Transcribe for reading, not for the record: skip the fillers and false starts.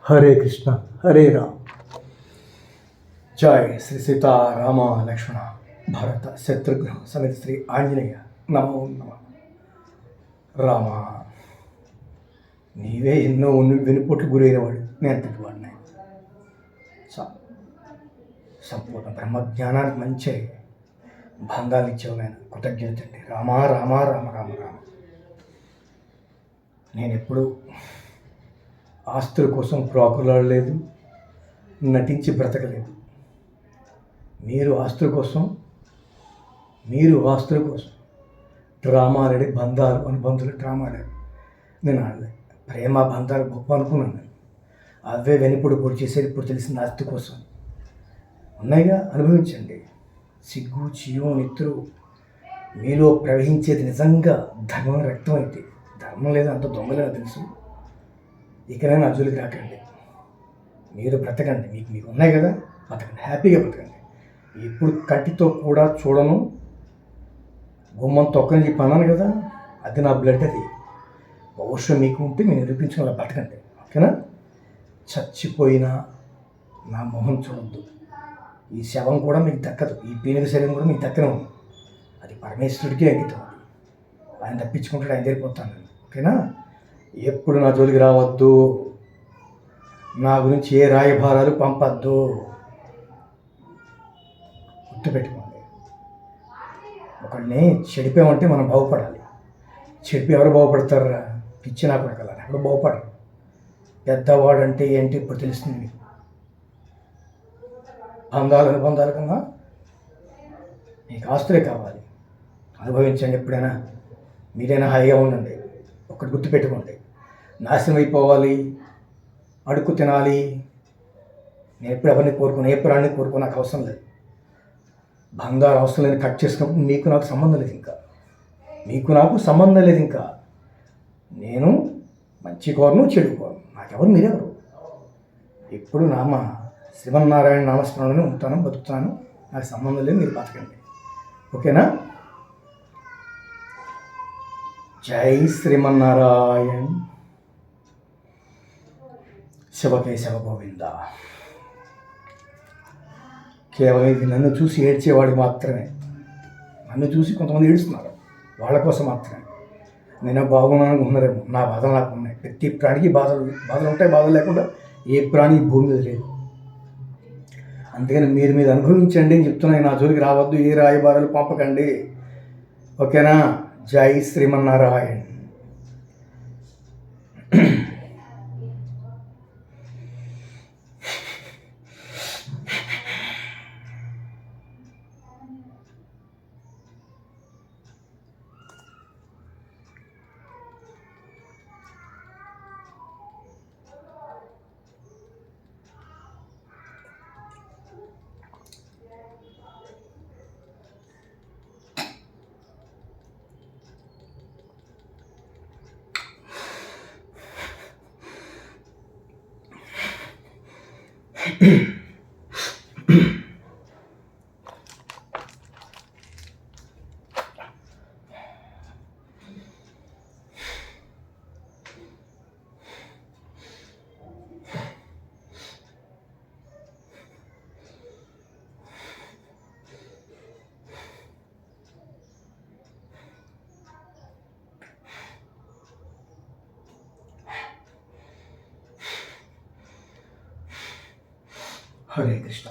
హరే కృష్ణ హరే రామ్. జయ శ్రీ సీతారామ లక్ష్మణ భరత శత్రుఘ్న సమేత శ్రీ ఆంజనేయ నమో నమ. రామ, నీవే ఎన్నో వెనుపోట్లు గురైనవాడు, నేను అంతటి వాడిని. సంపూర్ణ బ్రహ్మజ్ఞానానికి మంచి బంధాలు ఇచ్చావు నేను. కృతజ్ఞత అండి. రామ రామ రామ రామ రామ. నేను ఎప్పుడు ఆస్తుల కోసం ప్రాకులాడలేదు, నటించి బ్రతకలేదు. మీరు ఆస్తుల కోసం డ్రామాలాడి బంధాలు అనుబంధులు డ్రామాలాడు. నేను ఆడలే. ప్రేమ బంధాలు గొప్ప అనుకున్నాను నేను. అవే వెనుపుడు పొడి చేసేది ఇప్పుడు తెలిసిన ఆస్తి కోసం. ఉన్నాయిగా, అనుభవించండి. సిగ్గు చీవు నిత్తులు మీలో ప్రవహించేది నిజంగా ధర్మం రక్తం అయితే. ధర్మం లేదా అంత దొంగలేదో తెలుసు. ఇకనైనా నా జోలికి రాకండి. మీరు బ్రతకండి. మీకు ఉన్నాయి కదా, బ్రతకండి, హ్యాపీగా బ్రతకండి. ఇప్పుడు కంటితో కూడా చూడను, గుమ్మం తొక్కని చెప్పి అన్నాను కదా, అది నా బ్లడ్. అది భవిష్యత్తు మీకు ఉంటే మీరు నిరూపించుకుని బ్రతకండి. ఓకేనా? చచ్చిపోయినా నా మొహం చూడద్దు. ఈ శవం కూడా మీకు దక్కదు, ఈ పీనుగ శరీరం కూడా మీకు దక్కనే ఉంది. అది పరమేశ్వరుడికి అంకితం. అది ఆయన తప్పించుకుంటాడు, ఆయన జరిగిపోతాను నేను. ఓకేనా? ఎప్పుడు నా జోలికి రావద్దు. నా గురించి ఏ రాయభారాలు పంపద్దు. గుర్తుపెట్టుకోండి. ఒకళ్ళని చెడిపామంటే మనం బాగుపడాలి. చెడిపి ఎవరు బాగుపడతారా? పిచ్చి నా కొడకలని ఎవరు బాగుపడరు. పెద్దవాడు అంటే ఏంటి ఇప్పుడు తెలుస్తుంది మీకు. అనుబంధాల కన్నా మీకు ఆస్తులే కావాలి. అనుభవించండి. ఎప్పుడైనా మీరైనా హాయిగా ఉండండి. ఒకటి గుర్తుపెట్టుకోండి, నాశనం అయిపోవాలి, అడుక్కు తినాలి, నేను ఎప్పుడు ఎవరిని కోరుకుని ఏ ప్రాణిని కోరుకుని నాకు అవసరం లేదు. బంగారు అవసరం లేని కట్ చేసుకున్నప్పుడు మీకు నాకు సంబంధం లేదు. ఇంకా నేను మంచి కోరను, చెడు కోరను. నాకెవరు, మీరెవరు? ఎప్పుడు శ్రీమన్నారాయణ నామస్మరణలోనే ఉంటాను, బతుకుతాను. నాకు సంబంధం లేదు, మీరు బతకండి. ఓకేనా? జై శ్రీమన్నారాయణ. శివకేశవ గోవింద. కేవలం ఇది నన్ను చూసి ఏడ్చేవాడికి మాత్రమే. నన్ను చూసి కొంతమంది ఏడుస్తున్నారు, వాళ్ళ కోసం మాత్రమే. నేను బాగున్నాను అనుకుంటున్నారేమో. నా బాధలు నాకు ఉన్నాయి. ప్రతి ప్రాణికి బాధలు ఉంటాయి. బాధలు లేకుండా ఏ ప్రాణి భూమి మీద లేదు. అందుకని మీరు అనుభవించండి అని చెప్తున్నాను. నా జోలికి రావద్దు, ఏ రాయబారాలు పంపకండి. ఓకేనా? జై శ్రీమన్నారాయణ. హరే కృష్ణ.